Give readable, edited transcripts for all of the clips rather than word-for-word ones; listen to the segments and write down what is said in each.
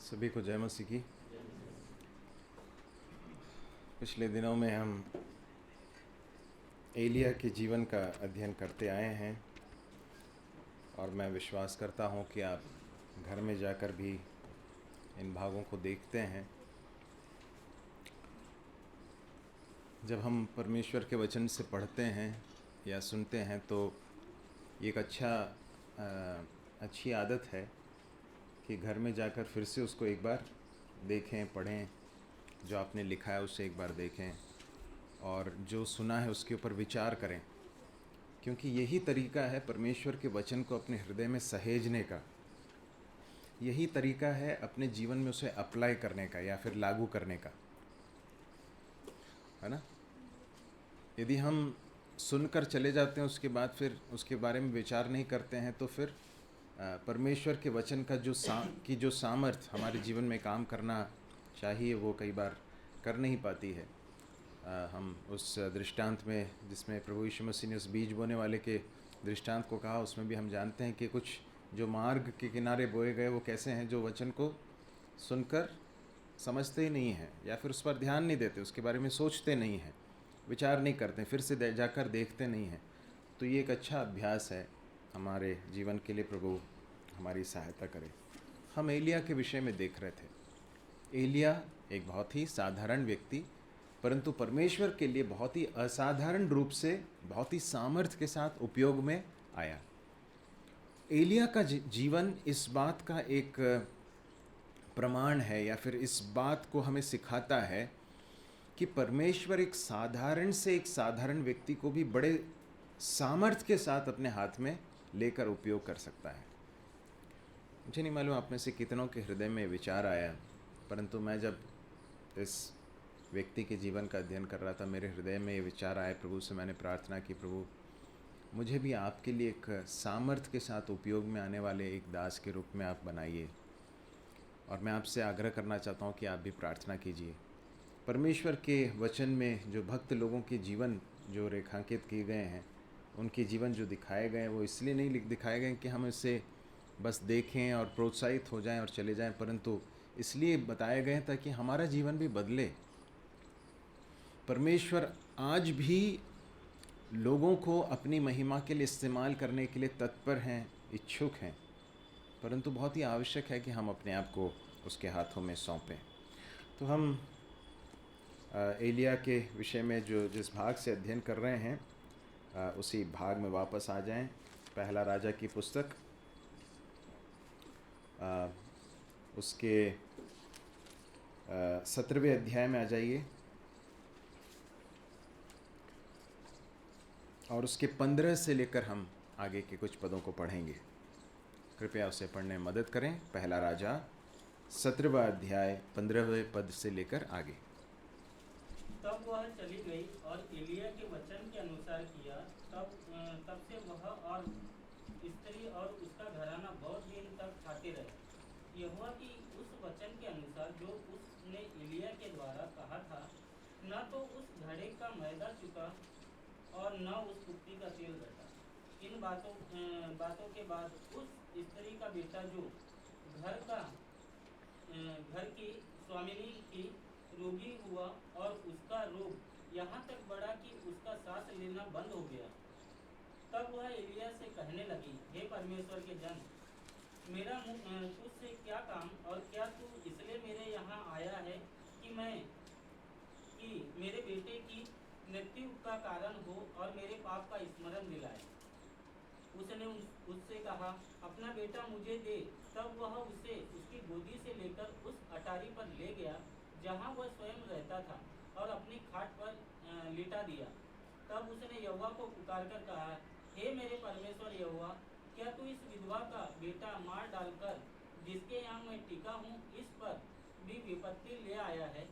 सभी को जय मसीह की। पिछले दिनों में हम एलिया के जीवन का अध्ययन करते आए हैं और मैं विश्वास करता हूं कि आप घर में जाकर भी इन भागों को देखते हैं। जब हम परमेश्वर के वचन से पढ़ते हैं या सुनते हैं तो ये एक अच्छी आदत है कि घर में जाकर फिर से उसको एक बार देखें, पढ़ें, जो आपने लिखा है उसे एक बार देखें और जो सुना है उसके ऊपर विचार करें, क्योंकि यही तरीका है परमेश्वर के वचन को अपने हृदय में सहेजने का। यही तरीका है अपने जीवन में उसे अप्लाई करने का या फिर लागू करने का, है ना। यदि हम सुनकर चले जाते हैं, उसके बाद फिर उसके बारे में विचार नहीं करते हैं, तो फिर परमेश्वर के वचन का जो सामर्थ हमारे जीवन में काम करना चाहिए वो कई बार कर नहीं पाती है। हम उस दृष्टांत में जिसमें प्रभु यीशु मसीह ने उस बीज बोने वाले के दृष्टांत को कहा, उसमें भी हम जानते हैं कि कुछ जो मार्ग के किनारे बोए गए वो कैसे हैं, जो वचन को सुनकर समझते ही नहीं हैं या फिर उस पर ध्यान नहीं देते, उसके बारे में सोचते नहीं हैं, विचार नहीं करते, फिर से जाकर देखते नहीं हैं। तो ये एक अच्छा अभ्यास है हमारे जीवन के लिए। प्रभु हमारी सहायता करे। हम एलिया के विषय में देख रहे थे। एलिया एक बहुत ही साधारण व्यक्ति, परंतु परमेश्वर के लिए बहुत ही असाधारण रूप से बहुत ही सामर्थ्य के साथ उपयोग में आया। एलिया का जीवन इस बात का एक प्रमाण है या फिर इस बात को हमें सिखाता है कि परमेश्वर एक साधारण व्यक्ति को भी बड़े सामर्थ्य के साथ अपने हाथ में लेकर उपयोग कर सकता है। मुझे नहीं मालूम आप में से कितनों के हृदय में विचार आया, परंतु मैं जब इस व्यक्ति के जीवन का अध्ययन कर रहा था, मेरे हृदय में ये विचार आए। प्रभु से मैंने प्रार्थना की, प्रभु मुझे भी आपके लिए एक सामर्थ्य के साथ उपयोग में आने वाले एक दास के रूप में आप बनाइए। और मैं आपसे आग्रह करना चाहता हूँ कि आप भी प्रार्थना कीजिए। परमेश्वर के वचन में जो भक्त लोगों के जीवन जो रेखांकित किए गए हैं, उनके जीवन जो दिखाए गए हैं, वो इसलिए नहीं दिखाए गए कि हम इसे बस देखें और प्रोत्साहित हो जाएं और चले जाएं, परंतु इसलिए बताए गए हैं ताकि हमारा जीवन भी बदले। परमेश्वर आज भी लोगों को अपनी महिमा के लिए इस्तेमाल करने के लिए तत्पर हैं, इच्छुक हैं, परंतु बहुत ही आवश्यक है कि हम अपने आप को उसके हाथों में सौंपें। तो हम एलिया के विषय में जिस भाग से अध्ययन कर रहे हैं उसी भाग में वापस आ जाएं। पहला राजा की पुस्तक उसके 17वें अध्याय में आ जाइए और उसके 15 से लेकर हम आगे के कुछ पदों को पढ़ेंगे। कृपया उसे पढ़ने में मदद करें। पहला राजा 17वां अध्याय 15वें पद से लेकर आगे। तब वह चली गई और एलिया के वचन के अनुसार किया। तब से वह और स्त्री और उसका घराना बहुत दिन तक खाते रहे। यहोवा की उस वचन के अनुसार जो उसने एलिया के द्वारा कहा था, न तो उस घड़े का मैदा चुका और न उस कुप्पी का तेल घटा। इन बातों के बाद उस स्त्री का बेटा जो घर की स्वामिनी की रोगी हुआ और उसका रोग यहाँ तक बढ़ा कि उसका सांस लेना बंद हो गया। तब वह एलिया से कहने लगी, हे परमेश्वर के जन, मेरा तुझसे क्या काम, और क्या तू इसलिए मेरे यहाँ आया है कि मेरे बेटे की मृत्यु का कारण हो और मेरे पाप का स्मरण दिलाए। उसने उससे कहा, अपना बेटा मुझे दे। तब वह उसे उसकी गोदी से लेकर उस अटारी पर ले गया जहाँ वह स्वयं रहता था और अपनी खाट पर लिटा दिया। तब उसने यहोवा को पुकार कर कहा, हे मेरे परमेश्वर यहोवा, क्या तू इस विधवा का बेटा मार डालकर जिसके यहाँ मैं टिका हूँ इस पर भी विपत्ति ले आया है?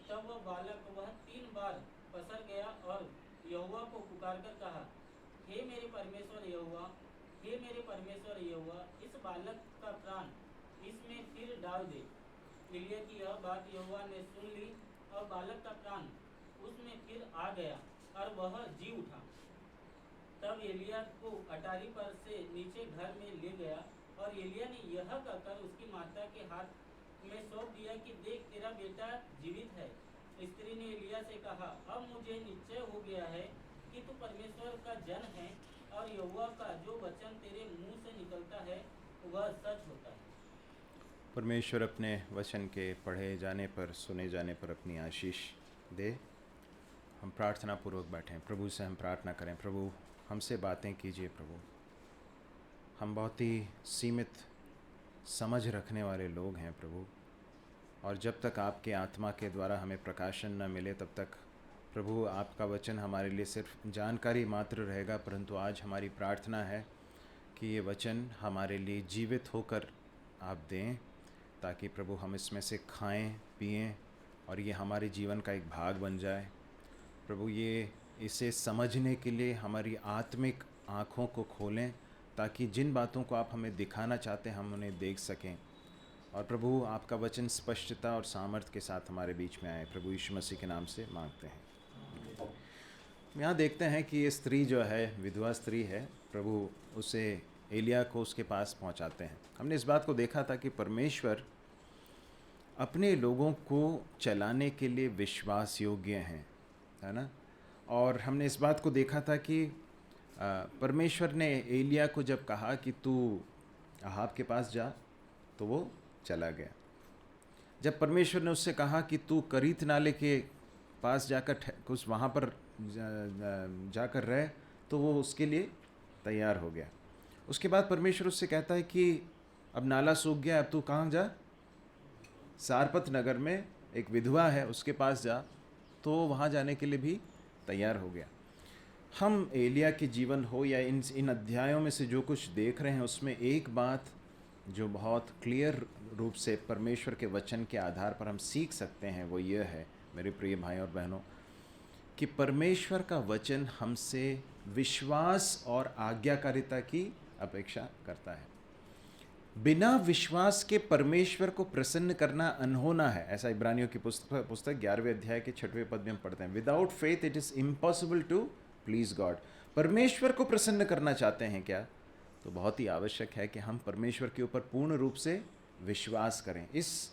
तब वह बालक 3 बार पसर गया और यहोवा को पुकार कर कहा, हे मेरे परमेश्वर यहोवा, हे मेरे परमेश्वर यहोवा, इस बालक का प्राण इसमें फिर डाल दे। एलिया की यह बात यहोवा ने सुन ली और बालक का प्राण उसमें फिर आ गया और वह जी उठा। तब एलिया को अटारी पर से नीचे घर में ले गया और एलिया ने यह कहकर उसकी माता के हाथ में सौंप दिया कि देख तेरा बेटा जीवित है। स्त्री ने एलिया से कहा, अब मुझे निश्चय हो गया है कि तू परमेश्वर का जन है और यहोवा का जो वचन तेरे मुंह से निकलता है वह सच होता है। परमेश्वर अपने वचन के पढ़े जाने पर, सुने जाने पर अपनी आशीष दे। हम प्रार्थना पूर्वक बैठें, प्रभु से हम प्रार्थना करें, प्रभु हमसे बातें कीजिए। प्रभु हम बहुत ही सीमित समझ रखने वाले लोग हैं प्रभु, और जब तक आपके आत्मा के द्वारा हमें प्रकाशन न मिले तब तक प्रभु आपका वचन हमारे लिए सिर्फ जानकारी मात्र रहेगा। परंतु आज हमारी प्रार्थना है कि ये वचन हमारे लिए जीवित होकर आप दें, ताकि प्रभु हम इसमें से खाएं पिएं और ये हमारे जीवन का एक भाग बन जाए। प्रभु ये इसे समझने के लिए हमारी आत्मिक आँखों को खोलें, ताकि जिन बातों को आप हमें दिखाना चाहते हैं हम उन्हें देख सकें। और प्रभु आपका वचन स्पष्टता और सामर्थ्य के साथ हमारे बीच में आए, प्रभु यीशु मसीह के नाम से मांगते हैं। यहाँ देखते हैं कि ये स्त्री जो है विधवा स्त्री है, प्रभु उसे एलिया को उसके पास पहुँचाते हैं। हमने इस बात को देखा था कि परमेश्वर अपने लोगों को चलाने के लिए विश्वास योग्य हैं, है ना। और हमने इस बात को देखा था कि परमेश्वर ने एलिया को जब कहा कि तू अहाब के पास जा, तो वो चला गया। जब परमेश्वर ने उससे कहा कि तू करीत नाले के पास जाकर कुछ वहाँ पर जाकर रहे, तो वो उसके लिए तैयार हो गया। उसके बाद परमेश्वर उससे कहता है कि अब नाला सूख गया, अब तू कहाँ जा, सारपत नगर में एक विधवा है उसके पास जा, तो वहाँ जाने के लिए भी तैयार हो गया। हम एलिया के जीवन हो या इन अध्यायों में से जो कुछ देख रहे हैं, उसमें एक बात जो बहुत क्लियर रूप से परमेश्वर के वचन के आधार पर हम सीख सकते हैं, वो ये है मेरे प्रिय भाई और बहनों, कि परमेश्वर का वचन हमसे विश्वास और आज्ञाकारिता की अपेक्षा करता है। बिना विश्वास के परमेश्वर को प्रसन्न करना अनहोना है, ऐसा इब्रानियों की पुस्तक 11वें अध्याय के 6वें पद में हम पढ़ते हैं। Without faith it is impossible to please God. परमेश्वर को प्रसन्न करना चाहते हैं क्या, तो बहुत ही आवश्यक है कि हम परमेश्वर के ऊपर पूर्ण रूप से विश्वास करें। इस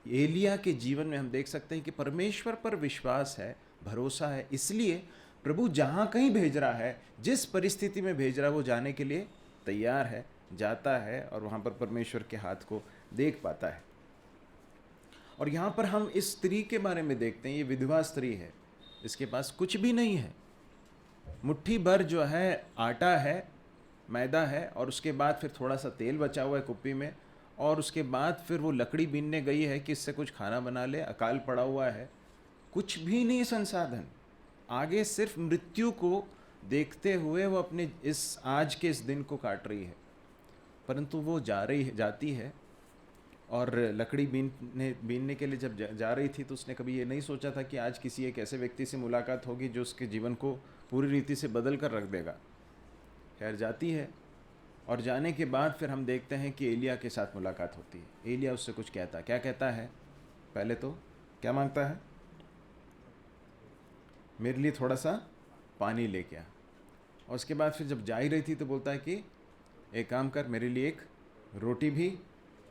एलिया के जीवन में हम देख सकते हैं कि परमेश्वर पर विश्वास है, भरोसा है, इसलिए प्रभु जहाँ कहीं भेज रहा है, जिस परिस्थिति में भेज रहा है, वो जाने के लिए तैयार है, जाता है और वहाँ पर परमेश्वर के हाथ को देख पाता है। और यहाँ पर हम इस स्त्री के बारे में देखते हैं, ये विधवा स्त्री है, इसके पास कुछ भी नहीं है, मुट्ठी भर जो है आटा है, मैदा है, और उसके बाद फिर थोड़ा सा तेल बचा हुआ है कुप्पी में, और उसके बाद फिर वो लकड़ी बीनने गई है कि इससे कुछ खाना बना ले, अकाल पड़ा हुआ है, कुछ भी नहीं संसाधन, आगे सिर्फ मृत्यु को देखते हुए वो अपने इस आज के इस दिन को काट रही है। परंतु वो जाती है और लकड़ी बीनने के लिए जब जा रही थी, तो उसने कभी ये नहीं सोचा था कि आज किसी एक ऐसे व्यक्ति से मुलाकात होगी जो उसके जीवन को पूरी रीति से बदल कर रख देगा। खैर जाती है, और जाने के बाद फिर हम देखते हैं कि एलिया के साथ मुलाकात होती है। एलिया उससे कुछ कहता है, क्या कहता है, पहले तो क्या मांगता है, मेरे लिए थोड़ा सा पानी लेके आ। और उसके बाद फिर जब जा ही रही थी तो बोलता है कि एक काम कर, मेरे लिए एक रोटी भी,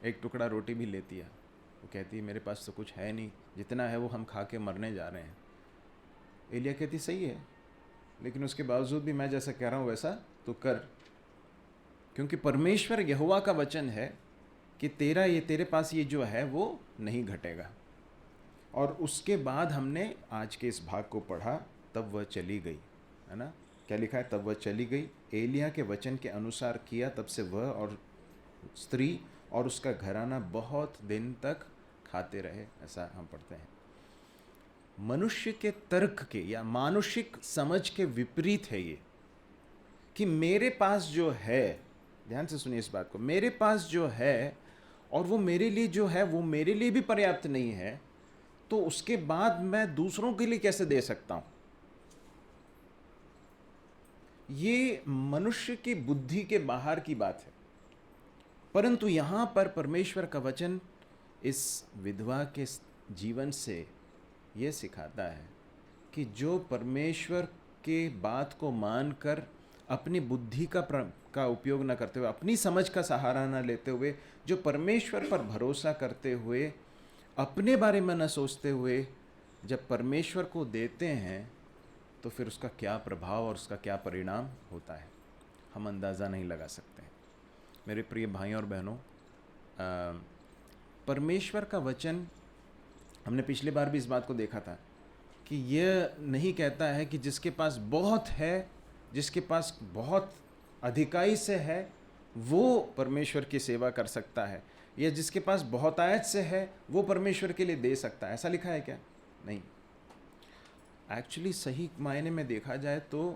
एक टुकड़ा रोटी भी लेती है। वो कहती है मेरे पास तो कुछ है नहीं, जितना है वो हम खा के मरने जा रहे हैं। एलिया कहती सही है, लेकिन उसके बावजूद भी मैं जैसा कह रहा हूँ वैसा तो कर, क्योंकि परमेश्वर यहोवा का वचन है कि तेरे पास ये जो है वो नहीं घटेगा। और उसके बाद हमने आज के इस भाग को पढ़ा, तब वह चली गई, है ना। क्या लिखा है, तब वह चली गई, एलिया के वचन के अनुसार किया, तब से वह और स्त्री और उसका घराना बहुत दिन तक खाते रहे, ऐसा हम पढ़ते हैं। मनुष्य के तर्क के या मानुषिक समझ के विपरीत है ये, कि मेरे पास जो है, ध्यान से सुनिए इस बात को, मेरे पास जो है और वो मेरे लिए जो है वो मेरे लिए भी पर्याप्त नहीं है, तो उसके बाद मैं दूसरों के लिए कैसे दे सकता हूं। ये मनुष्य की बुद्धि के बाहर की बात है। परंतु यहां पर परमेश्वर का वचन इस विधवा के जीवन से यह सिखाता है कि जो परमेश्वर के बात को मानकर अपनी बुद्धि का उपयोग न करते हुए, अपनी समझ का सहारा न लेते हुए, जो परमेश्वर पर भरोसा करते हुए, अपने बारे में न सोचते हुए जब परमेश्वर को देते हैं, तो फिर उसका क्या प्रभाव और उसका क्या परिणाम होता है हम अंदाज़ा नहीं लगा सकते। मेरे प्रिय भाइयों और बहनों, परमेश्वर का वचन, हमने पिछली बार भी इस बात को देखा था कि यह नहीं कहता है कि जिसके पास बहुत है, जिसके पास बहुत अधिकाई से है, वो परमेश्वर की सेवा कर सकता है, या जिसके पास बहुतायत से है वो परमेश्वर के लिए दे सकता है। ऐसा लिखा है क्या? नहीं। एक्चुअली सही मायने में देखा जाए तो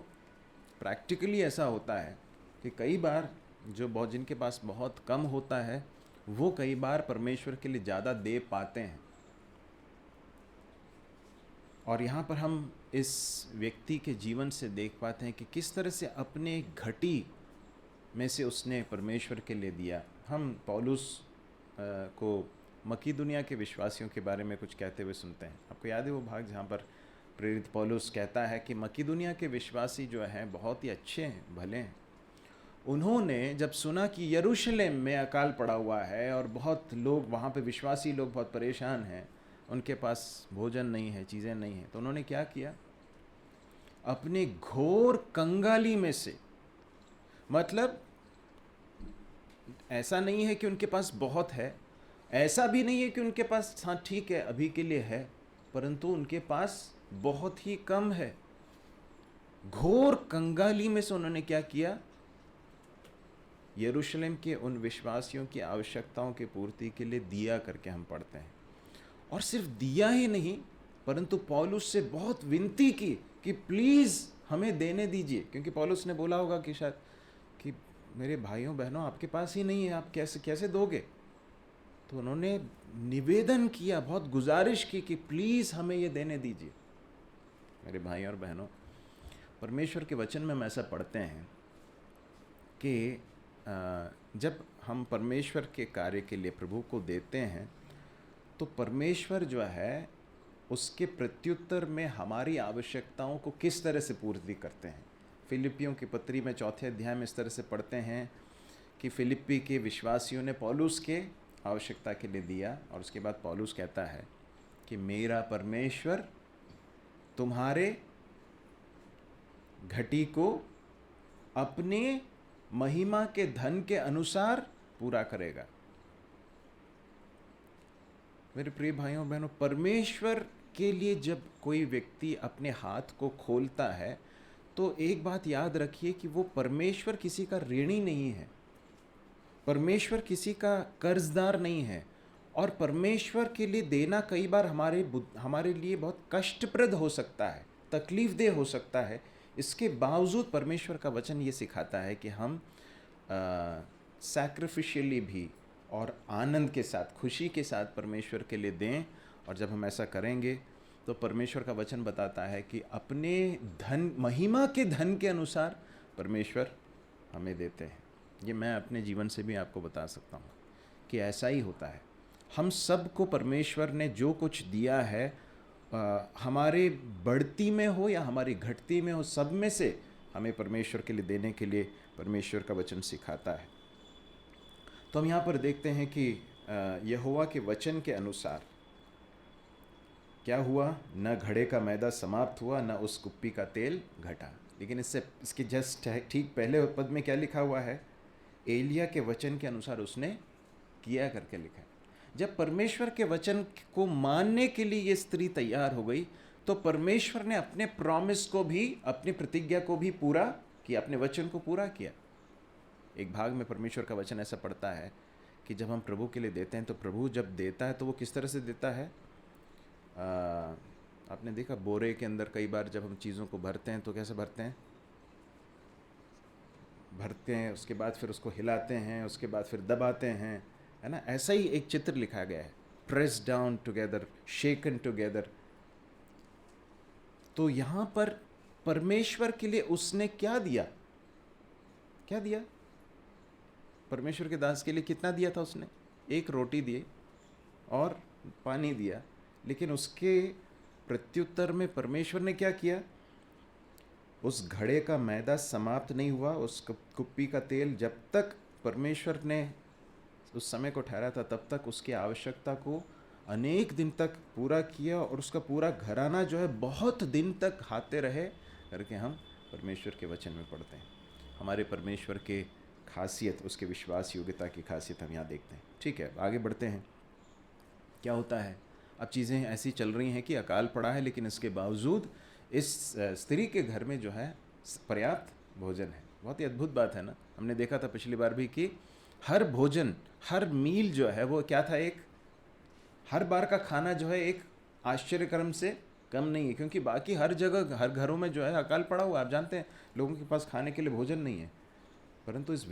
प्रैक्टिकली ऐसा होता है कि कई बार जिनके पास बहुत कम होता है वो कई बार परमेश्वर के लिए ज़्यादा दे पाते हैं। और यहाँ पर हम इस व्यक्ति के जीवन से देख पाते हैं कि किस तरह से अपने घटी में से उसने परमेश्वर के लिए दिया। हम पौलुस को मकीदुनिया के विश्वासियों के बारे में कुछ कहते हुए सुनते हैं। आपको याद है वो भाग जहाँ पर प्रेरित पौलुस कहता है कि मकीदुनिया के विश्वासी जो हैं बहुत ही अच्छे हैं, भले हैं। उन्होंने जब सुना कि यरूशलेम में अकाल पड़ा हुआ है और बहुत लोग वहाँ पे, विश्वासी लोग बहुत परेशान हैं, उनके पास भोजन नहीं है, चीज़ें नहीं हैं, तो उन्होंने क्या किया? अपने घोर कंगाली में से, मतलब ऐसा नहीं है कि उनके पास बहुत है, ऐसा भी नहीं है कि उनके पास हाँ ठीक है अभी के लिए है, परंतु उनके पास बहुत ही कम है। घोर कंगाली में से उन्होंने क्या किया? यरूशलेम के उन विश्वासियों की आवश्यकताओं की पूर्ति के लिए दिया करके हम पढ़ते हैं। और सिर्फ दिया ही नहीं, परंतु पौलुस से बहुत विनती की कि प्लीज़ हमें देने दीजिए, क्योंकि पौलुस ने बोला होगा कि शायद कि मेरे भाइयों बहनों आपके पास ही नहीं है, आप कैसे दोगे? तो उन्होंने निवेदन किया, बहुत गुजारिश की कि प्लीज़ हमें ये देने दीजिए। मेरे भाइयों और बहनों, परमेश्वर के वचन में हम ऐसा पढ़ते हैं कि जब हम परमेश्वर के कार्य के लिए प्रभु को देते हैं तो परमेश्वर जो है उसके प्रत्युत्तर में हमारी आवश्यकताओं को किस तरह से पूर्ति करते हैं। फिलिपियों की पत्री में 4 अध्याय में इस तरह से पढ़ते हैं कि फिलिप्पी के विश्वासियों ने पौलुस के आवश्यकता के लिए दिया, और उसके बाद पौलुस कहता है कि मेरा परमेश्वर तुम्हारे घटी को अपने महिमा के धन के अनुसार पूरा करेगा। मेरे प्रिय भाइयों बहनों, परमेश्वर के लिए जब कोई व्यक्ति अपने हाथ को खोलता है तो एक बात याद रखिए कि वो परमेश्वर किसी का ऋणी नहीं है, परमेश्वर किसी का कर्जदार नहीं है, और परमेश्वर के लिए देना कई बार हमारे लिए बहुत कष्टप्रद हो सकता है, तकलीफदेह हो सकता है। इसके बावजूद परमेश्वर का वचन ये सिखाता है कि हम सैक्रिफिशियली भी और आनंद के साथ, खुशी के साथ परमेश्वर के लिए दें। और जब हम ऐसा करेंगे तो परमेश्वर का वचन बताता है कि अपने धन, महिमा के धन के अनुसार परमेश्वर हमें देते हैं। ये मैं अपने जीवन से भी आपको बता सकता हूँ कि ऐसा ही होता है। हम सबको परमेश्वर ने जो कुछ दिया है, हमारे बढ़ती में हो या हमारी घटती में हो, सब में से हमें परमेश्वर के लिए देने के लिए परमेश्वर का वचन सिखाता है। तो हम यहाँ पर देखते हैं कि यहोवा के वचन के अनुसार क्या हुआ? न घड़े का मैदा समाप्त हुआ, न उस कुप्पी का तेल घटा। लेकिन इसके जस्ट ठीक पहले पद में क्या लिखा हुआ है? एलिया के वचन के अनुसार उसने किया करके लिखा है। जब परमेश्वर के वचन को मानने के लिए ये स्त्री तैयार हो गई तो परमेश्वर ने अपने प्रॉमिस को भी, अपनी प्रतिज्ञा को भी पूरा किया, अपने वचन को पूरा किया। एक भाग में परमेश्वर का वचन ऐसा पढ़ता है कि जब हम प्रभु के लिए देते हैं तो प्रभु जब देता है तो वो किस तरह से देता है? आपने देखा बोरे के अंदर कई बार जब हम चीज़ों को भरते हैं तो कैसे भरते हैं? उसके बाद फिर उसको हिलाते हैं, उसके बाद फिर दबाते हैं, है ना? ऐसा ही एक चित्र लिखा गया है, प्रेस डाउन टुगेदर, शेकन टुगेदर। तो यहाँ पर परमेश्वर के लिए उसने क्या दिया? क्या दिया? परमेश्वर के दास के लिए कितना दिया था उसने? एक रोटी दी और पानी दिया। लेकिन उसके प्रत्युत्तर में परमेश्वर ने क्या किया? उस घड़े का मैदा समाप्त नहीं हुआ, उस कुप्पी का तेल जब तक परमेश्वर ने उस समय को ठहरा था तब तक उसकी आवश्यकता को अनेक दिन तक पूरा किया, और उसका पूरा घराना जो है बहुत दिन तक खाते रहे करके हम परमेश्वर के वचन में पढ़ते हैं। हमारे परमेश्वर के खासियत, उसके विश्वास योग्यता की खासियत हम यहाँ देखते हैं। ठीक है, आगे बढ़ते हैं। क्या होता है, अब चीज़ें ऐसी चल रही हैं कि अकाल पड़ा है, लेकिन इसके बावजूद इस स्त्री के घर में जो है पर्याप्त भोजन है। बहुत ही अद्भुत बात है ना। हमने देखा था पिछली बार भी कि हर भोजन, हर मील जो है वो क्या था, एक हर बार का खाना जो है एक आश्चर्यक्रम से कम नहीं है, क्योंकि बाकी हर जगह, हर घरों में जो है अकाल पड़ा हुआ। आप जानते हैं लोगों के पास खाने के लिए भोजन नहीं है, परंतु इस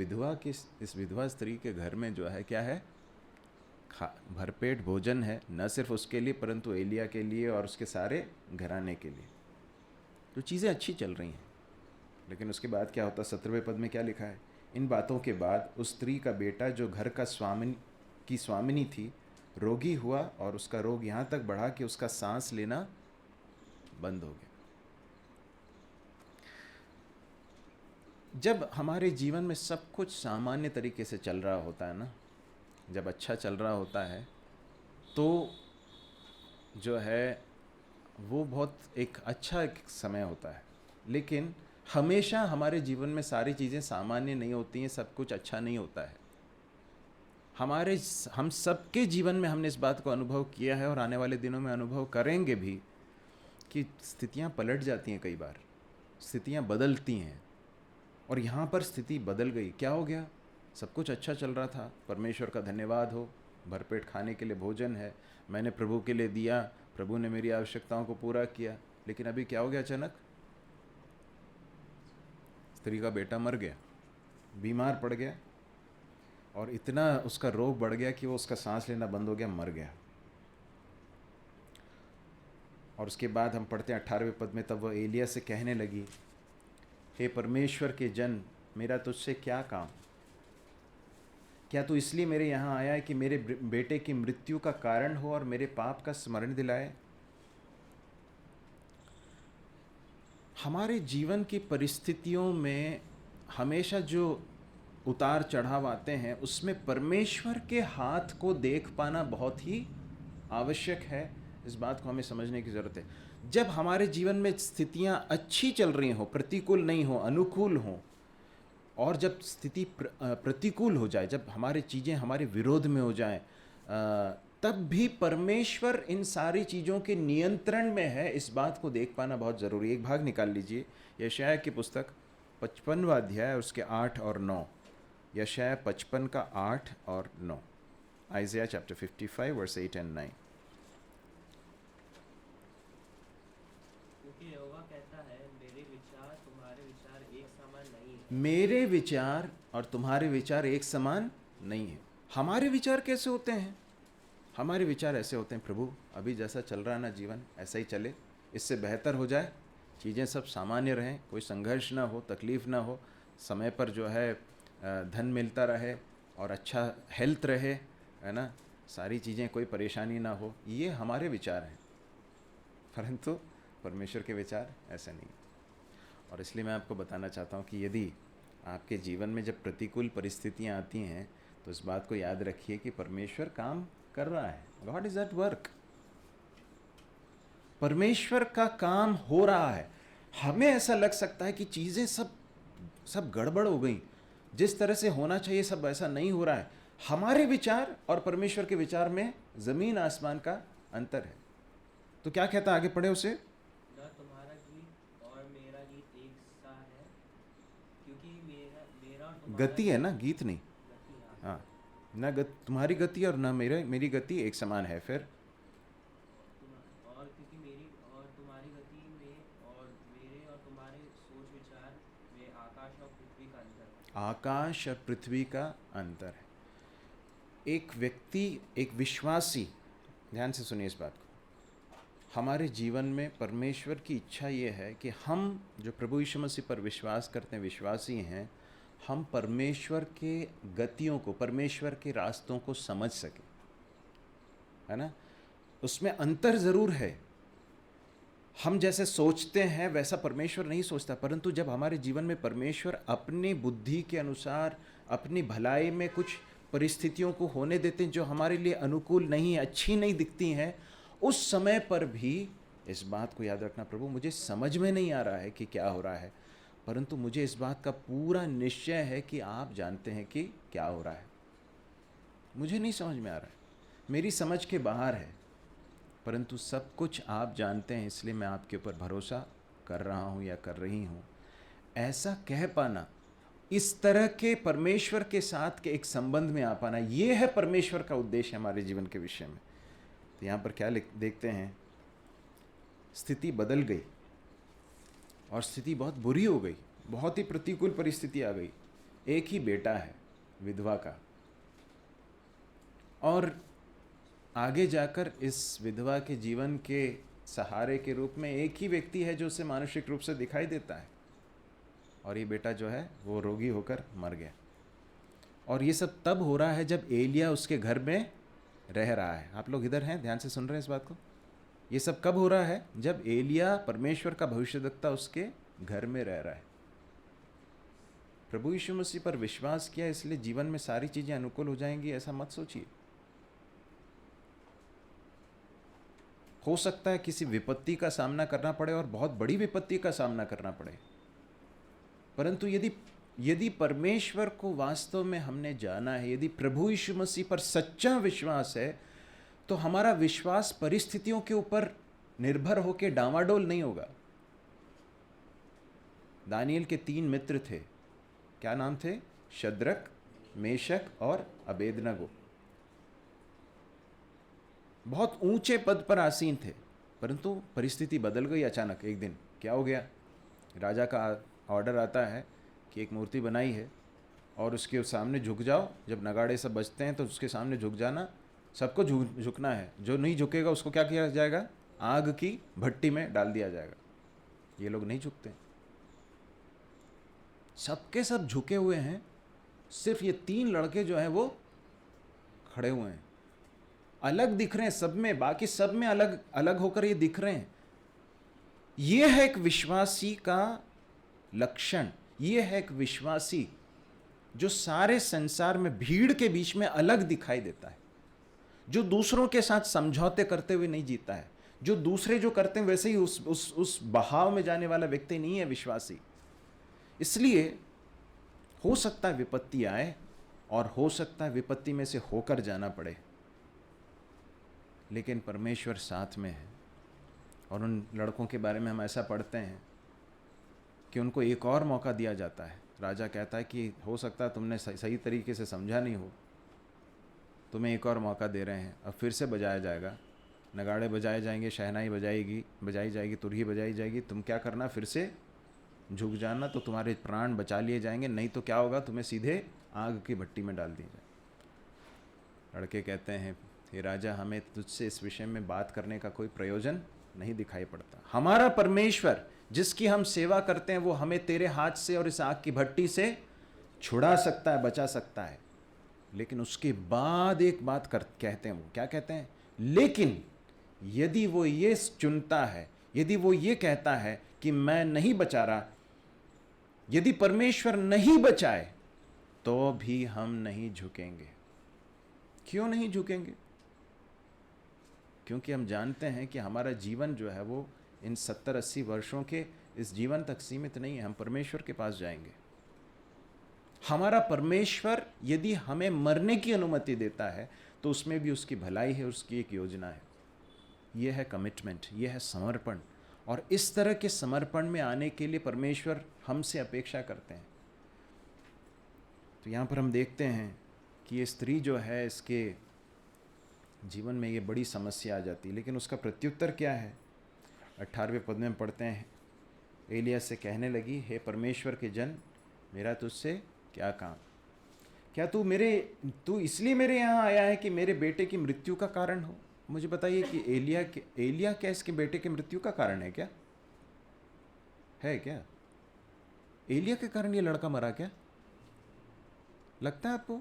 विधवा स्त्री के घर में जो है क्या है, भरपेट भोजन है, न सिर्फ उसके लिए परंतु एलिया के लिए और उसके सारे घराने के लिए। तो चीज़ें अच्छी चल रही हैं। लेकिन उसके बाद क्या होता, 17वें पद में क्या लिखा है, इन बातों के बाद उस स्त्री का बेटा जो घर का स्वामिनी थी रोगी हुआ, और उसका रोग यहाँ तक बढ़ा कि उसका सांस लेना बंद हो गया। जब हमारे जीवन में सब कुछ सामान्य तरीके से चल रहा होता है ना, जब अच्छा चल रहा होता है, तो जो है वो बहुत एक अच्छा एक समय होता है। लेकिन हमेशा हमारे जीवन में सारी चीज़ें सामान्य नहीं होती हैं, सब कुछ अच्छा नहीं होता है। हम सबके जीवन में हमने इस बात को अनुभव किया है और आने वाले दिनों में अनुभव करेंगे भी कि स्थितियां पलट जाती हैं, कई बार स्थितियां बदलती हैं। और यहाँ पर स्थिति बदल गई। क्या हो गया, सब कुछ अच्छा चल रहा था, परमेश्वर का धन्यवाद हो, भरपेट खाने के लिए भोजन है, मैंने प्रभु के लिए दिया, प्रभु ने मेरी आवश्यकताओं को पूरा किया। लेकिन अभी क्या हो गया, अचानक स्त्री का बेटा मर गया, बीमार पड़ गया, और इतना उसका रोग बढ़ गया कि वो उसका सांस लेना बंद हो गया, मर गया। और उसके बाद हम पढ़ते हैं 18वें पद में, तब वह एलिया से कहने लगी, हे परमेश्वर के जन, मेरा तुझसे क्या काम? क्या तू इसलिए मेरे यहाँ आया है कि मेरे बेटे की मृत्यु का कारण हो और मेरे पाप का स्मरण दिलाए? हमारे जीवन की परिस्थितियों में हमेशा जो उतार चढ़ाव आते हैं, उसमें परमेश्वर के हाथ को देख पाना बहुत ही आवश्यक है। इस बात को हमें समझने की ज़रूरत है। जब हमारे जीवन में स्थितियां अच्छी चल रही हों, प्रतिकूल नहीं हो, अनुकूल हों, और जब स्थिति प्रतिकूल हो जाए, जब हमारी चीज़ें हमारे विरोध में हो जाएं, तब भी परमेश्वर इन सारी चीज़ों के नियंत्रण में है, इस बात को देख पाना बहुत ज़रूरी है। एक भाग निकाल लीजिए, यशायाह की पुस्तक 55वां अध्याय, उसके 8 और 9। यशायाह 55 का 8 और 9। Isaiah chapter 55 verse 8 and 9। क्योंकि यहोवा कहता है, मेरे विचार तुम्हारे विचार एक समान नहीं है। मेरे विचार और तुम्हारे विचार एक समान नहीं है। हमारे विचार कैसे होते हैं? हमारे विचार ऐसे होते हैं, प्रभु अभी जैसा चल रहा है ना जीवन, ऐसा ही चले, इससे बेहतर हो जाए, चीज़ें सब सामान्य रहें, कोई संघर्ष ना हो, तकलीफ़ ना हो, समय पर जो है धन मिलता रहे और अच्छा हेल्थ रहे, है ना, सारी चीज़ें, कोई परेशानी ना हो। ये हमारे विचार हैं, परंतु परमेश्वर के विचार ऐसे नहीं। और इसलिए मैं आपको बताना चाहता हूँ कि यदि आपके जीवन में जब प्रतिकूल परिस्थितियाँ आती हैं, तो इस बात को याद रखिए कि परमेश्वर काम कर रहा है। God is at work. परमेश्वर का काम हो रहा है। हमें ऐसा लग सकता है कि चीज़ें सब गड़बड़ हो गई, जिस तरह से होना चाहिए सब ऐसा नहीं हो रहा है। हमारे विचार और परमेश्वर के विचार में ज़मीन आसमान का अंतर है। तो क्या कहता, आगे पढ़े उसे, न तुम्हारा गीत और मेरा गीत एक सा है, क्योंकि मेरा और तुम्हारा गति है ना, गीत नहीं। गति, हाँ, न तुम्हारी गति और न मेरी गति एक समान है। फिर और क्योंकि मेरी और तुम्हारी गति में और मेरे और तुम्हारे सोच विचार में आकाश और पृथ्वी का अंतर है। आकाश और पृथ्वी का अंतर है। एक व्यक्ति, एक विश्वासी, ध्यान से सुनिए इस बात को, हमारे जीवन में परमेश्वर की इच्छा ये है कि हम जो प्रभु यीशु मसीह पर विश्वास करते हैं, विश्वासी हैं, हम परमेश्वर के गतियों को, परमेश्वर के रास्तों को समझ सकें, है ना। उसमें अंतर ज़रूर है, हम जैसे सोचते हैं वैसा परमेश्वर नहीं सोचता, परंतु जब हमारे जीवन में परमेश्वर अपनी बुद्धि के अनुसार अपनी भलाई में कुछ परिस्थितियों को होने देते हैं जो हमारे लिए अनुकूल नहीं है, अच्छी नहीं दिखती हैं, उस समय पर भी इस बात को याद रखना, प्रभु मुझे समझ में नहीं आ रहा है कि क्या हो रहा है, परंतु मुझे इस बात का पूरा निश्चय है कि आप जानते हैं कि क्या हो रहा है। मुझे नहीं समझ में आ रहा है, मेरी समझ के बाहर है, परंतु सब कुछ आप जानते हैं, इसलिए मैं आपके ऊपर भरोसा कर रहा हूँ या कर रही हूँ। ऐसा कह पाना, इस तरह के परमेश्वर के साथ के एक संबंध में आ पाना, ये है परमेश्वर का उद्देश्य हमारे जीवन के विषय में। तो यहाँ पर क्या देखते हैं, स्थिति बदल गई और स्थिति बहुत बुरी हो गई, बहुत ही प्रतिकूल परिस्थिति आ गई। एक ही बेटा है विधवा का, और आगे जाकर इस विधवा के जीवन के सहारे के रूप में एक ही व्यक्ति है जो उसे मानसिक रूप से दिखाई देता है, और ये बेटा जो है वो रोगी होकर मर गया। और ये सब तब हो रहा है जब एलिया उसके घर में रह रहा है। आप लोग इधर हैं, ध्यान से सुन रहे हैं इस बात को। ये सब कब हो रहा है? जब एलिया परमेश्वर का भविष्यद्वक्ता उसके घर में रह रहा है। प्रभु यीशु मसीह पर विश्वास किया इसलिए जीवन में सारी चीजें अनुकूल हो जाएंगी, ऐसा मत सोचिए। हो सकता है किसी विपत्ति का सामना करना पड़े, और बहुत बड़ी विपत्ति का सामना करना पड़े, परंतु यदि परमेश्वर को वास्तव में हमने जाना है, यदि प्रभु यीशु मसीह पर सच्चा विश्वास है, तो हमारा विश्वास परिस्थितियों के ऊपर निर्भर होकर डामाडोल नहीं होगा। दानियल के 3 मित्र थे, क्या नाम थे? शद्रक, मेशक और अबेदनगो। बहुत ऊंचे पद पर आसीन थे, परंतु परिस्थिति बदल गई अचानक। एक दिन क्या हो गया? राजा का ऑर्डर आता है कि एक मूर्ति बनाई है और उसके सामने झुक जाओ। जब नगाड़े सब बजते हैं तो उसके सामने झुक जाना, सबको झुकना है। जो नहीं झुकेगा उसको क्या किया जाएगा? आग की भट्टी में डाल दिया जाएगा। ये लोग नहीं झुकते, सबके सब झुके हुए हैं, सिर्फ ये 3 लड़के जो हैं वो खड़े हुए हैं। अलग दिख रहे हैं सब में, बाकी सब में अलग अलग होकर ये दिख रहे हैं। ये है एक विश्वासी का लक्षण। ये है एक विश्वासी जो सारे संसार में भीड़ के बीच में अलग दिखाई देता है, जो दूसरों के साथ समझौते करते हुए नहीं जीता है, जो दूसरे जो करते हैं वैसे ही उस बहाव में जाने वाला व्यक्ति नहीं है विश्वासी। इसलिए हो सकता है विपत्ति आए, और हो सकता है विपत्ति में से होकर जाना पड़े, लेकिन परमेश्वर साथ में है। और उन लड़कों के बारे में हम ऐसा पढ़ते हैं कि उनको एक और मौका दिया जाता है। राजा कहता है कि हो सकता है तुमने सही तरीके से समझा नहीं हो, तुम्हें एक और मौका दे रहे हैं। अब फिर से बजाया जाएगा, नगाड़े बजाए जाएंगे, शहनाई बजाई जाएगी, तुरही बजाई जाएगी। तुम क्या करना? फिर से झुक जाना, तो तुम्हारे प्राण बचा लिए जाएंगे, नहीं तो क्या होगा? तुम्हें सीधे आग की भट्टी में डाल दिया जाए। लड़के कहते हैं, हे राजा, हमें तुझसे इस विषय में बात करने का कोई प्रयोजन नहीं दिखाई पड़ता। हमारा परमेश्वर जिसकी हम सेवा करते हैं वो हमें तेरे हाथ से और इस आग की भट्टी से छुड़ा सकता है, बचा सकता है। लेकिन उसके बाद एक बात कहते हैं, वो क्या कहते हैं? लेकिन यदि वो ये चुनता है, यदि वो ये कहता है कि मैं नहीं बचा रहा, यदि परमेश्वर नहीं बचाए, तो भी हम नहीं झुकेंगे। क्यों नहीं झुकेंगे? क्योंकि हम जानते हैं कि हमारा जीवन जो है वो इन 70-80 वर्षों के इस जीवन तक सीमित नहीं है। हम परमेश्वर के पास जाएंगे। हमारा परमेश्वर यदि हमें मरने की अनुमति देता है तो उसमें भी उसकी भलाई है, उसकी एक योजना है। यह है कमिटमेंट, यह है समर्पण। और इस तरह के समर्पण में आने के लिए परमेश्वर हमसे अपेक्षा करते हैं। तो यहाँ पर हम देखते हैं कि ये स्त्री जो है, इसके जीवन में ये बड़ी समस्या आ जाती है, लेकिन उसका प्रत्युत्तर क्या है? 18वें पद में पढ़ते हैं, एलिया से कहने लगी, हे परमेश्वर के जन, मेरा तुझसे क्या काम? क्या तू इसलिए मेरे यहाँ आया है कि मेरे बेटे की मृत्यु का कारण हो? मुझे बताइए कि एलिया क्या इसके बेटे की मृत्यु का कारण है? क्या है? क्या एलिया के कारण ये लड़का मरा? क्या लगता है आपको?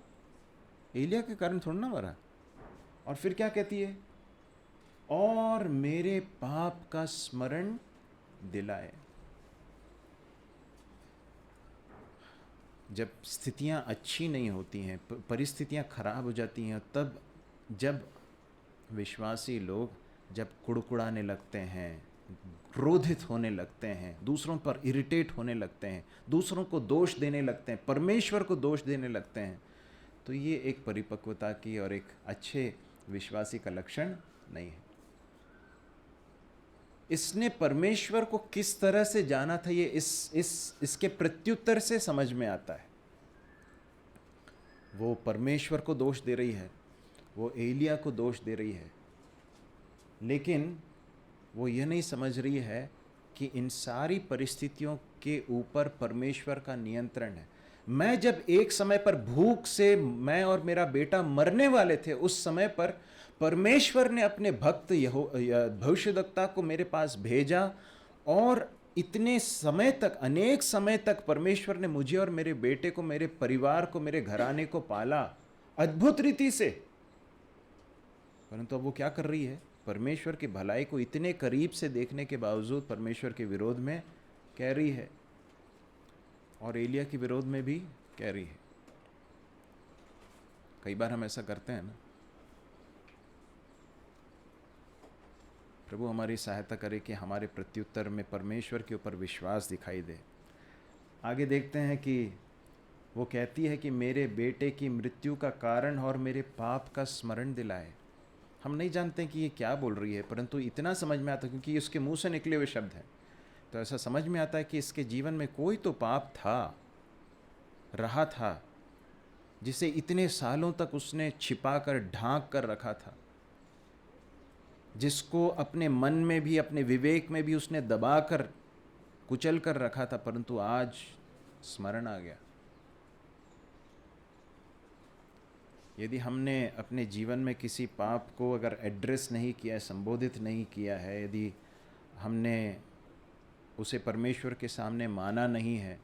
एलिया के कारण थोड़ा ना मरा। और फिर क्या कहती है? और मेरे पाप का स्मरण दिलाए। जब स्थितियां अच्छी नहीं होती हैं, परिस्थितियां खराब हो जाती हैं, तब जब विश्वासी लोग जब कुड़कुड़ाने लगते हैं, क्रोधित होने लगते हैं, दूसरों पर इरिटेट होने लगते हैं, दूसरों को दोष देने लगते हैं, परमेश्वर को दोष देने लगते हैं, तो ये एक परिपक्वता की और एक अच्छे विश्वासी का लक्षण नहीं है। इसने परमेश्वर को किस तरह से जाना था, ये इसके प्रत्युत्तर से समझ में आता है। वो परमेश्वर को दोष दे रही है, वो एलिया को दोष दे रही है, लेकिन वो ये नहीं समझ रही है कि इन सारी परिस्थितियों के ऊपर परमेश्वर का नियंत्रण है। मैं जब एक समय पर भूख से मैं और मेरा बेटा मरने वाले थे, उस समय पर परमेश्वर ने अपने भक्त भविष्यद्वक्ता को मेरे पास भेजा, और इतने समय तक, अनेक समय तक परमेश्वर ने मुझे और मेरे बेटे को, मेरे परिवार को, मेरे घराने को पाला अद्भुत रीति से। परंतु अब वो क्या कर रही है? परमेश्वर की भलाई को इतने करीब से देखने के बावजूद परमेश्वर के विरोध में कह रही है, और एलिया के विरोध में भी कह रही है। कई बार हम ऐसा करते हैं ना। प्रभु हमारी सहायता करे कि हमारे प्रत्युत्तर में परमेश्वर के ऊपर विश्वास दिखाई दे। आगे देखते हैं कि वो कहती है कि मेरे बेटे की मृत्यु का कारण और मेरे पाप का स्मरण दिलाए। हम नहीं जानते कि ये क्या बोल रही है, परंतु इतना समझ में आता, क्योंकि उसके मुंह से निकले हुए शब्द हैं, तो ऐसा समझ में आता है कि इसके जीवन में कोई तो पाप था, रहा था, जिसे इतने सालों तक उसने छिपा कर, ढांक कर रखा था, जिसको अपने मन में भी, अपने विवेक में भी उसने दबा कर, कुचल कर रखा था, परंतु आज स्मरण आ गया। यदि हमने अपने जीवन में किसी पाप को अगर एड्रेस नहीं किया है, संबोधित नहीं किया है, यदि हमने उसे परमेश्वर के सामने माना नहीं है,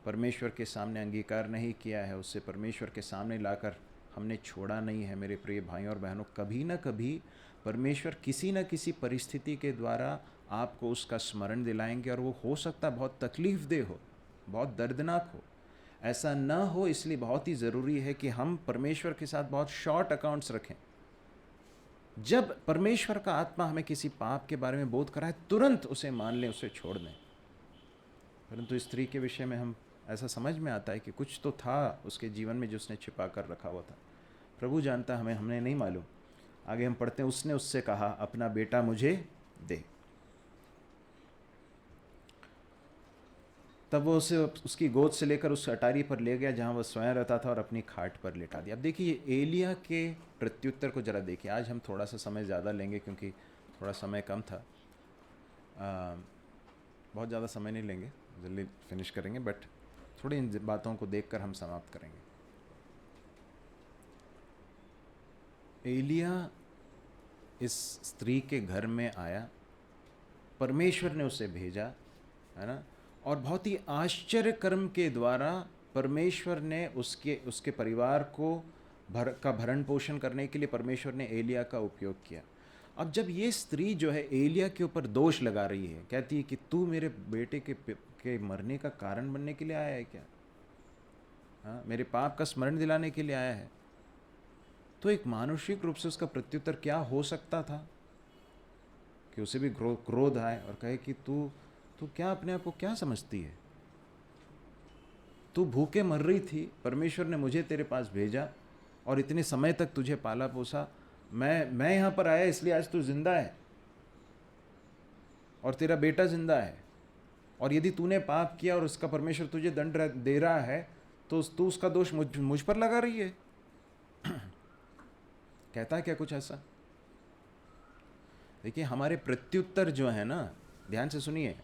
परमेश्वर के सामने अंगीकार नहीं किया है, उससे परमेश्वर के सामने लाकर हमने छोड़ा नहीं है, मेरे प्रिय भाइयों और बहनों, कभी ना कभी परमेश्वर किसी न किसी परिस्थिति के द्वारा आपको उसका स्मरण दिलाएंगे, और वो हो सकता बहुत तकलीफ दे हो, बहुत दर्दनाक हो। ऐसा न हो, इसलिए बहुत ही ज़रूरी है कि हम परमेश्वर के साथ बहुत शॉर्ट अकाउंट्स रखें। जब परमेश्वर का आत्मा हमें किसी पाप के बारे में बोध कराए, तुरंत उसे मान लें, उसे छोड़ दें। परंतु स्त्री के विषय में हम ऐसा समझ में आता है कि कुछ तो था उसके जीवन में जो उसने छिपा कर रखा हुआ था। प्रभु जानता, हमें नहीं मालूम। आगे हम पढ़ते हैं, उसने उससे कहा, अपना बेटा मुझे दे। तब वो उसे उसकी गोद से लेकर उस अटारी पर ले गया जहाँ वह स्वयं रहता था, और अपनी खाट पर लेटा दिया। अब देखिए एलिया के प्रत्युत्तर को जरा देखिए। आज हम थोड़ा सा समय ज़्यादा लेंगे क्योंकि थोड़ा समय कम था। बहुत ज़्यादा समय नहीं लेंगे, जल्दी फिनिश करेंगे, बट थोड़ी इन बातों को देखकर हम समाप्त करेंगे। एलिया इस स्त्री के घर में आया, परमेश्वर ने उसे भेजा, है ना, और बहुत ही आश्चर्य कर्म के द्वारा परमेश्वर ने उसके परिवार को भरण पोषण करने के लिए परमेश्वर ने एलिया का उपयोग किया। अब जब ये स्त्री जो है एलिया के ऊपर दोष लगा रही है, कहती है कि तू मेरे बेटे के मरने का कारण बनने के लिए आया है क्या? हाँ, मेरे पाप का स्मरण दिलाने के लिए आया है। तो एक मानसिक रूप से उसका प्रत्युत्तर क्या हो सकता था कि उसे भी क्रोध आए और कहे कि तू क्या अपने आप को क्या समझती है? तू भूखे मर रही थी, परमेश्वर ने मुझे तेरे पास भेजा और इतने समय तक तुझे पाला पोसा। मैं यहाँ पर आया इसलिए आज तू जिंदा है और तेरा बेटा जिंदा है, और यदि तूने पाप किया और उसका परमेश्वर तुझे दंड दे रहा है तो तू उसका दोष मुझ पर लगा रही है। कहता है क्या कुछ ऐसा? देखिए, हमारे प्रत्युत्तर जो है ना, ध्यान से सुनिए,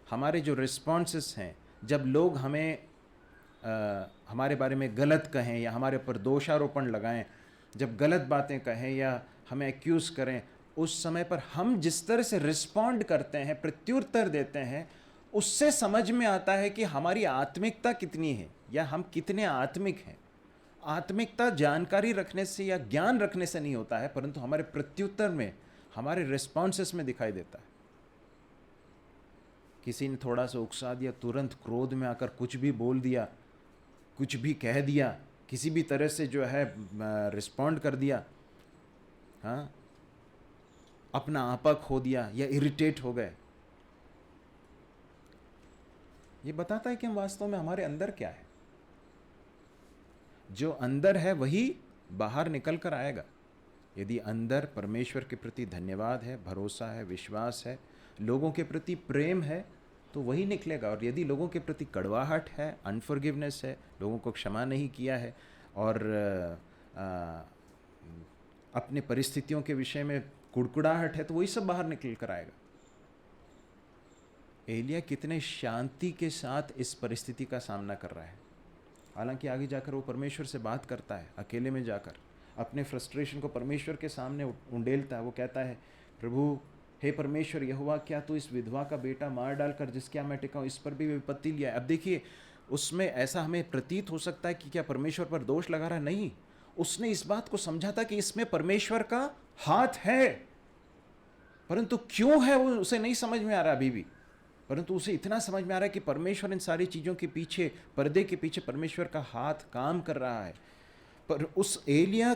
हमारे जो रिस्पॉन्सेस हैं, जब लोग हमारे बारे में गलत कहें या हमारे ऊपर दोषारोपण लगाएं, जब गलत बातें कहें या हमें एक्यूज़ करें, उस समय पर हम जिस तरह से रिस्पॉन्ड करते हैं, प्रत्युत्तर देते हैं, उससे समझ में आता है कि हमारी आत्मिकता कितनी है या हम कितने आत्मिक हैं। आत्मिकता जानकारी रखने से या ज्ञान रखने से नहीं होता है, परंतु हमारे प्रत्युत्तर में हमारे रिस्पॉन्सेस में दिखाई देता है। किसी ने थोड़ा सा उकसा दिया, तुरंत क्रोध में आकर कुछ भी बोल दिया, कुछ भी कह दिया, किसी भी तरह से जो है रिस्पॉन्ड कर दिया, हाँ, अपना आपा खो दिया या इरिटेट हो गए। ये बताता है कि हम वास्तव में हमारे अंदर क्या है। जो अंदर है वही बाहर निकल कर आएगा। यदि अंदर परमेश्वर के प्रति धन्यवाद है, भरोसा है, विश्वास है, लोगों के प्रति प्रेम है, तो वही निकलेगा। और यदि लोगों के प्रति कड़वाहट है, अनफॉरगिवनेस है, लोगों को क्षमा नहीं किया है और अपने परिस्थितियों के विषय में कुड़कुड़ाहट है, तो वही सब बाहर निकल कर आएगा। एलिया कितने शांति के साथ इस परिस्थिति का सामना कर रहा है। हालांकि आगे जाकर वो परमेश्वर से बात करता है, अकेले में जाकर अपने फ्रस्ट्रेशन को परमेश्वर के सामने उंडेलता है। वो कहता है, प्रभु हे परमेश्वर यहोवा, क्या तू इस विधवा का बेटा मार डालकर जिसके मैं टिका हूँ इस पर भी विपत्ति लिया। अब देखिए, उसमें ऐसा हमें प्रतीत हो सकता है कि क्या परमेश्वर पर दोष लगा रहा, नहीं। उसने इस बात को समझा था कि इसमें परमेश्वर का हाथ है, परंतु क्यों है वो उसे नहीं समझ में आ रहा अभी भी। परंतु उसे इतना समझ में आ रहा है कि परमेश्वर इन सारी चीज़ों के पीछे, पर्दे के पीछे परमेश्वर का हाथ काम कर रहा है। पर उस एलिया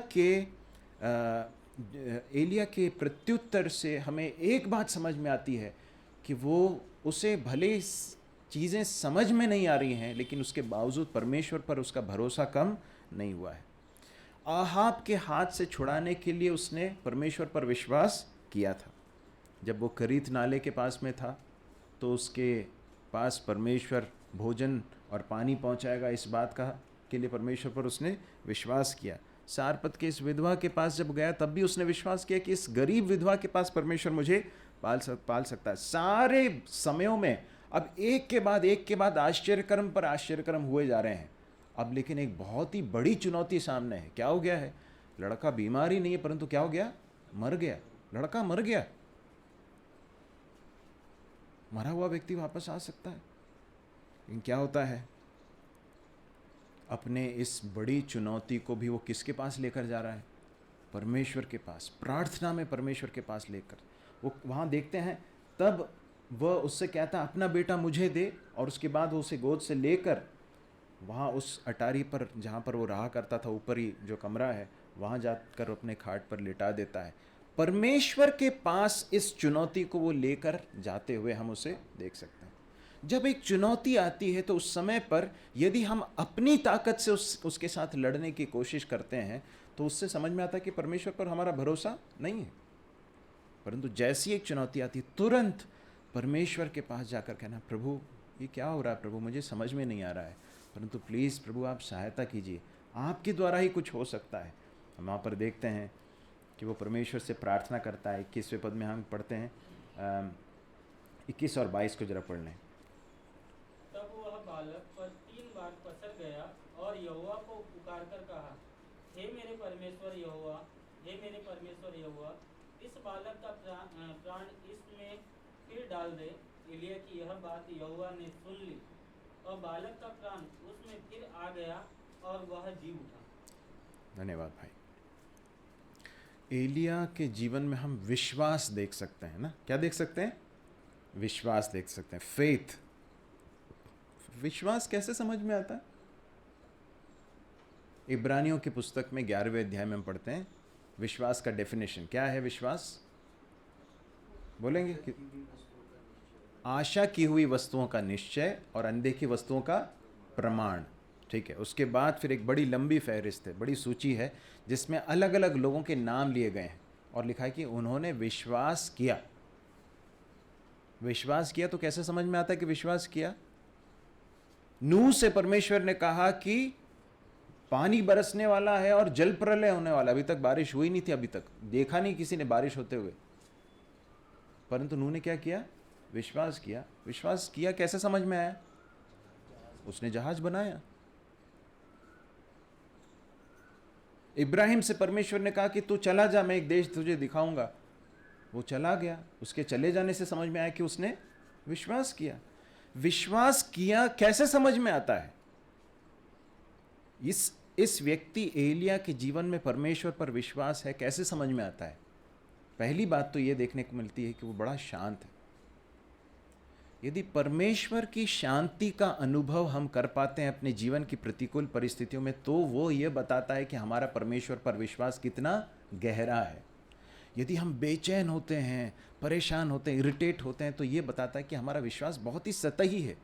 के प्रत्युत्तर से हमें एक बात समझ में आती है कि वो उसे भले चीज़ें समझ में नहीं आ रही हैं, लेकिन उसके बावजूद परमेश्वर पर उसका भरोसा कम नहीं हुआ है। आहाब के हाथ से छुड़ाने के लिए उसने परमेश्वर पर विश्वास किया था। जब वो करीत नाले के पास में था तो उसके पास परमेश्वर भोजन और पानी पहुंचाएगा, इस बात का के लिए परमेश्वर पर उसने विश्वास किया। सारपत के इस विधवा के पास जब गया तब भी उसने विश्वास किया कि इस गरीब विधवा के पास परमेश्वर मुझे पाल सकता है। सारे समयों में अब एक के बाद आश्चर्यकर्म पर आश्चर्यकर्म हुए जा रहे हैं। अब लेकिन एक बहुत ही बड़ी चुनौती सामने है। क्या हो गया है? लड़का बीमार ही नहीं है, परंतु क्या हो गया? मर गया। लड़का मर गया। मरा हुआ व्यक्ति वापस आ सकता है, लेकिन क्या होता है? अपने इस बड़ी चुनौती को भी वो किसके पास लेकर जा रहा है? परमेश्वर के पास। प्रार्थना में परमेश्वर के पास लेकर वो वहाँ देखते हैं, तब वह उससे कहता अपना बेटा मुझे दे, और उसके बाद वो उसे गोद से लेकर वहाँ उस अटारी पर जहाँ पर वो रहा करता था, ऊपर ही जो कमरा है, वहाँ जाकर अपने खाट पर लिटा देता है। परमेश्वर के पास इस चुनौती को वो लेकर जाते हुए हम उसे देख सकते हैं। जब एक चुनौती आती है तो उस समय पर यदि हम अपनी ताकत से उसके साथ लड़ने की कोशिश करते हैं तो उससे समझ में आता है कि परमेश्वर पर हमारा भरोसा नहीं है। परंतु जैसी एक चुनौती आती है, तुरंत परमेश्वर के पास जाकर कहना, प्रभु ये क्या हो रहा है? प्रभु मुझे समझ में नहीं आ रहा है, परंतु प्लीज़ प्रभु आप सहायता कीजिए, आपके द्वारा ही कुछ हो सकता है। हम वहाँ पर देखते हैं कि वो परमेश्वर से प्रार्थना करता है। 21वें पद में हम पढ़ते हैं, 21 और 22 को जरा पढ़ लें। तब वह बालक पर 3 बार पसर गया और यहोवा को पुकार कर कहा, हे मेरे परमेश्वर यहोवा, हे मेरे परमेश्वर यहोवा, इस बालक का प्राण इसमें फिर डाल दे। एलिया की यह बात यहोवा ने सुन ली और बालक का प्राण उसमें फिर आ गया और वह जी उठा। धन्यवाद भाई। एलिया के जीवन में हम विश्वास देख सकते हैं ना? क्या देख सकते हैं? विश्वास देख सकते हैं, फेथ। विश्वास कैसे समझ में आता है? इब्रानियों की पुस्तक में 11वें अध्याय में हम पढ़ते हैं विश्वास का डेफिनेशन। क्या है विश्वास? बोलेंगे कि आशा की हुई वस्तुओं का निश्चय और अनदेखी वस्तुओं का प्रमाण। ठीक है। उसके बाद फिर एक बड़ी लंबी फहरिस्त है, बड़ी सूची है, जिसमें अलग अलग लोगों के नाम लिए गए हैं और लिखा है कि उन्होंने विश्वास किया। विश्वास किया तो कैसे समझ में आता है कि विश्वास किया? नूह से परमेश्वर ने कहा कि पानी बरसने वाला है और जल प्रलय होने वाला। अभी तक बारिश हुई नहीं थी, अभी तक देखा नहीं किसी ने बारिश होते हुए, परंतु नूह ने क्या किया? विश्वास किया। विश्वास किया कैसे समझ में आया? उसने जहाज बनाया। इब्राहिम से परमेश्वर ने कहा कि तू चला जा, मैं एक देश तुझे दिखाऊंगा। वो चला गया। उसके चले जाने से समझ में आया कि उसने विश्वास किया। विश्वास किया कैसे समझ में आता है? इस व्यक्ति एलिया के जीवन में परमेश्वर पर विश्वास है, कैसे समझ में आता है? पहली बात तो ये देखने को मिलती है कि वो बड़ा शांत है। यदि परमेश्वर की शांति का अनुभव हम कर पाते हैं अपने जीवन की प्रतिकूल परिस्थितियों में, तो वो ये बताता है कि हमारा परमेश्वर पर विश्वास कितना गहरा है। यदि हम बेचैन होते हैं, परेशान होते हैं, इरिटेट होते हैं, तो ये बताता है कि हमारा विश्वास बहुत ही सतही है।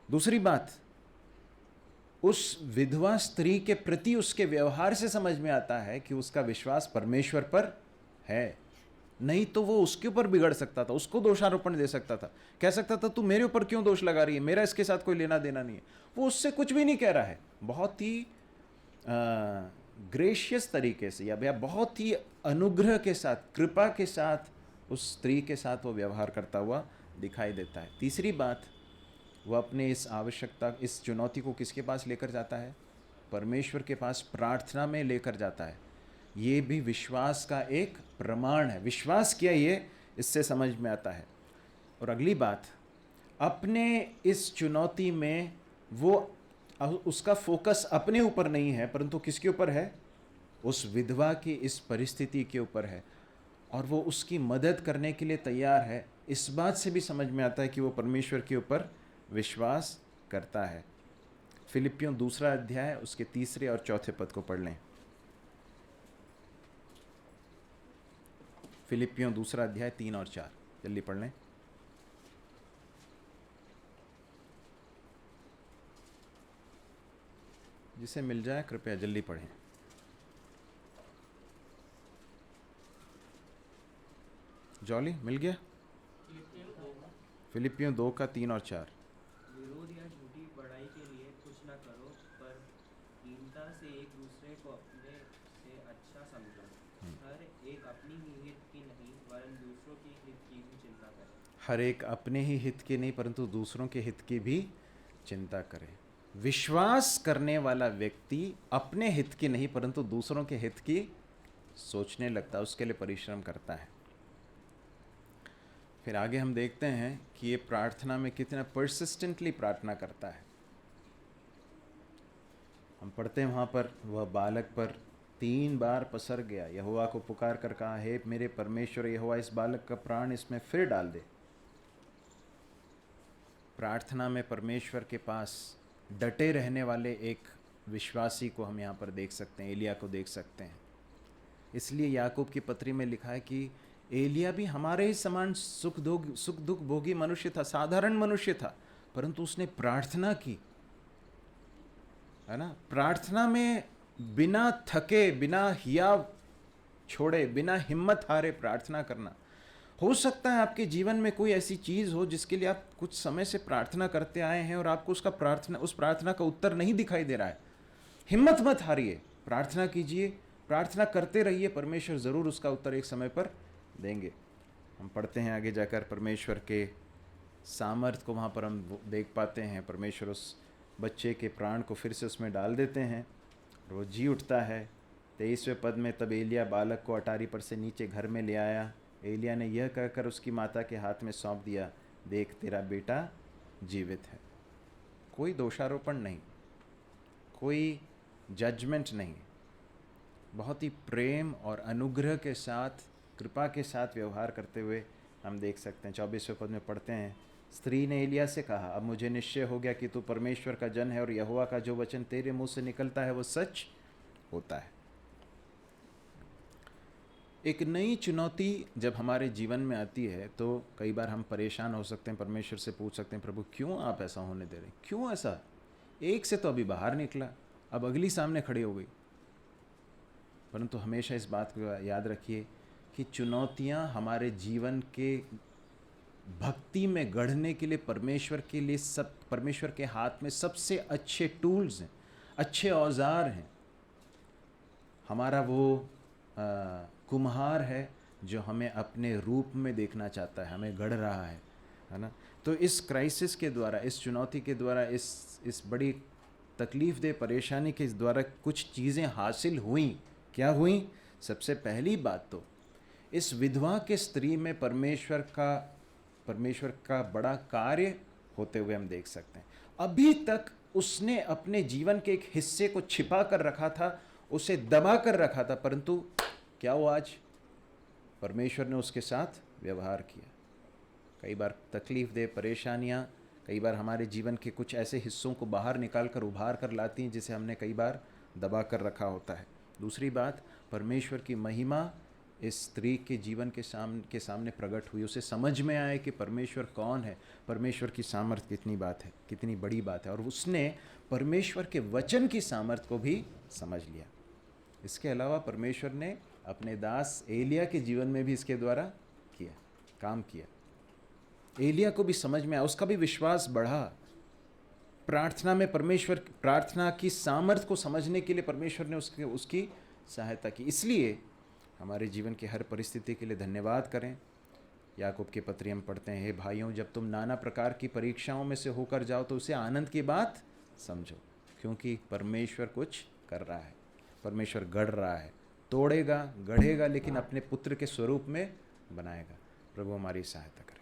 दूसरी बात, उस विधवा स्त्री के प्रति उसके व्यवहार से समझ में आता है कि उसका विश्वास परमेश्वर पर है। नहीं तो वो उसके ऊपर बिगड़ सकता था, उसको दोषारोपण दे सकता था, कह सकता था तू मेरे ऊपर क्यों दोष लगा रही है, मेरा इसके साथ कोई लेना देना नहीं है। वो उससे कुछ भी नहीं कह रहा है, बहुत ही ग्रेशियस तरीके से या बहुत ही अनुग्रह के साथ, कृपा के साथ उस स्त्री के साथ वो व्यवहार करता हुआ दिखाई देता है। तीसरी बात, वो अपने इस आवश्यकता, इस चुनौती को किसके पास लेकर जाता है? परमेश्वर के पास प्रार्थना में लेकर जाता है। ये भी विश्वास का एक प्रमाण है। विश्वास किया, ये इससे समझ में आता है। और अगली बात, अपने इस चुनौती में वो, उसका फोकस अपने ऊपर नहीं है, परंतु किसके ऊपर है? उस विधवा की इस परिस्थिति के ऊपर है, और वो उसकी मदद करने के लिए तैयार है। इस बात से भी समझ में आता है कि वो परमेश्वर के ऊपर विश्वास करता है। फिलिपियों 2 अध्याय उसके 3 और 4 पद को पढ़ लें। फिलिपियों 2 अध्याय 3 और 4 जल्दी पढ़ लें। जिसे मिल जाए कृपया जल्दी पढ़ें। जॉली मिल गया? फिलिपियों 2 का 3 और 4। विरोध या झूठी बड़ाई के लिए कुछ न करो, पर दीनता से एक दूसरे को अपने से अच्छा समझो। हर एक अपनी ही हित की नहीं, वरन दूसरों के हित की भी चिंता करे। हर एक अपने ही हित की नहीं, परंतु दूसरों के हित की भी चिंता करे। विश्वास करने वाला व्यक्ति अपने हित की नहीं, परंतु दूसरों के हित की सोचने लगता है, उसके लिए परिश्रम करता है। फिर आगे हम देखते हैं कि ये प्रार्थना में कितना परसिस्टेंटली प्रार्थना करता है। हम पढ़ते हैं वहाँ पर, वह बालक पर 3 बार पसर गया, यहोवा को पुकार कर कहा, हे मेरे परमेश्वर यहोवा, इस बालक का प्राण इसमें फिर डाल दे। प्रार्थना में परमेश्वर के पास डटे रहने वाले एक विश्वासी को हम यहाँ पर देख सकते हैं, एलिया को देख सकते हैं। इसलिए याकूब की पत्री में लिखा है कि एलिया भी हमारे ही समान सुख दुख भोगी मनुष्य था, साधारण मनुष्य था, परंतु उसने प्रार्थना की, है ना। प्रार्थना में बिना थके, बिना हिया छोड़े, बिना हिम्मत हारे प्रार्थना करना। हो सकता है आपके जीवन में कोई ऐसी चीज़ हो जिसके लिए आप कुछ समय से प्रार्थना करते आए हैं और आपको उस प्रार्थना का उत्तर नहीं दिखाई दे रहा है। हिम्मत मत हारिए, प्रार्थना कीजिए, प्रार्थना करते रहिए, परमेश्वर ज़रूर उसका उत्तर एक समय पर देंगे। हम पढ़ते हैं आगे जाकर परमेश्वर के सामर्थ को, वहाँ पर हम देख पाते हैं। परमेश्वर उस बच्चे के प्राण को फिर से उसमें डाल देते हैं और वो जी उठता है। 23वें पद में, तब एलिया बालक को अटारी पर से नीचे घर में ले आया। एलिया ने यह कहकर उसकी माता के हाथ में सौंप दिया, देख तेरा बेटा जीवित है। कोई दोषारोपण नहीं, कोई जजमेंट नहीं, बहुत ही प्रेम और अनुग्रह के साथ, कृपा के साथ व्यवहार करते हुए हम देख सकते हैं। 24वें पद में पढ़ते हैं, स्त्री ने एलिया से कहा, अब मुझे निश्चय हो गया कि तू परमेश्वर का जन है और यहोवा का जो वचन तेरे मुंह से निकलता है वो सच होता है। एक नई चुनौती जब हमारे जीवन में आती है तो कई बार हम परेशान हो सकते हैं, परमेश्वर से पूछ सकते हैं, प्रभु क्यों आप ऐसा होने दे रहे हैं, क्यों ऐसा? एक से तो अभी बाहर निकला, अब अगली सामने खड़ी हो गई। परंतु हमेशा इस बात को याद रखिए कि चुनौतियां हमारे जीवन के भक्ति में गढ़ने के लिए परमेश्वर के हाथ में सबसे अच्छे टूल्स हैं, अच्छे औजार हैं। हमारा वो कुम्हार है जो हमें अपने रूप में देखना चाहता है, हमें गढ़ रहा है ना। तो इस क्राइसिस के द्वारा, इस चुनौती के द्वारा, इस बड़ी तकलीफ दे परेशानी के द्वारा कुछ चीज़ें हासिल हुई। क्या हुई? सबसे पहली बात तो इस विधवा के स्त्री में परमेश्वर का बड़ा कार्य होते हुए हम देख सकते हैं। अभी तक उसने अपने जीवन के एक हिस्से को छिपा कर रखा था, उसे दबा कर रखा था, परंतु क्या हुआ? आज परमेश्वर ने उसके साथ व्यवहार किया। कई बार तकलीफ दे परेशानियाँ कई बार हमारे जीवन के कुछ ऐसे हिस्सों को बाहर निकाल कर उभार कर लाती हैं जिसे हमने कई बार दबा कर रखा होता है। दूसरी बात, परमेश्वर की महिमा इस स्त्री के जीवन के सामने प्रकट हुई। उसे समझ में आए कि परमेश्वर कौन है, परमेश्वर की सामर्थ कितनी बात है, कितनी बड़ी बात है, और उसने परमेश्वर के वचन की सामर्थ को भी समझ लिया। इसके अलावा परमेश्वर ने अपने दास एलिया के जीवन में भी इसके द्वारा काम किया। एलिया को भी समझ में आया, उसका भी विश्वास बढ़ा। प्रार्थना की सामर्थ को समझने के लिए परमेश्वर ने उसकी सहायता की। इसलिए हमारे जीवन की हर परिस्थिति के लिए धन्यवाद करें। याकूब के पत्री हम पढ़ते हैं, हे भाइयों, जब तुम नाना प्रकार की परीक्षाओं में से होकर जाओ तो उसे आनंद की बात समझो, क्योंकि परमेश्वर कुछ कर रहा है, परमेश्वर गढ़ रहा है, तोड़ेगा, गढ़ेगा, लेकिन अपने पुत्र के स्वरूप में बनाएगा। प्रभु हमारी सहायता करें।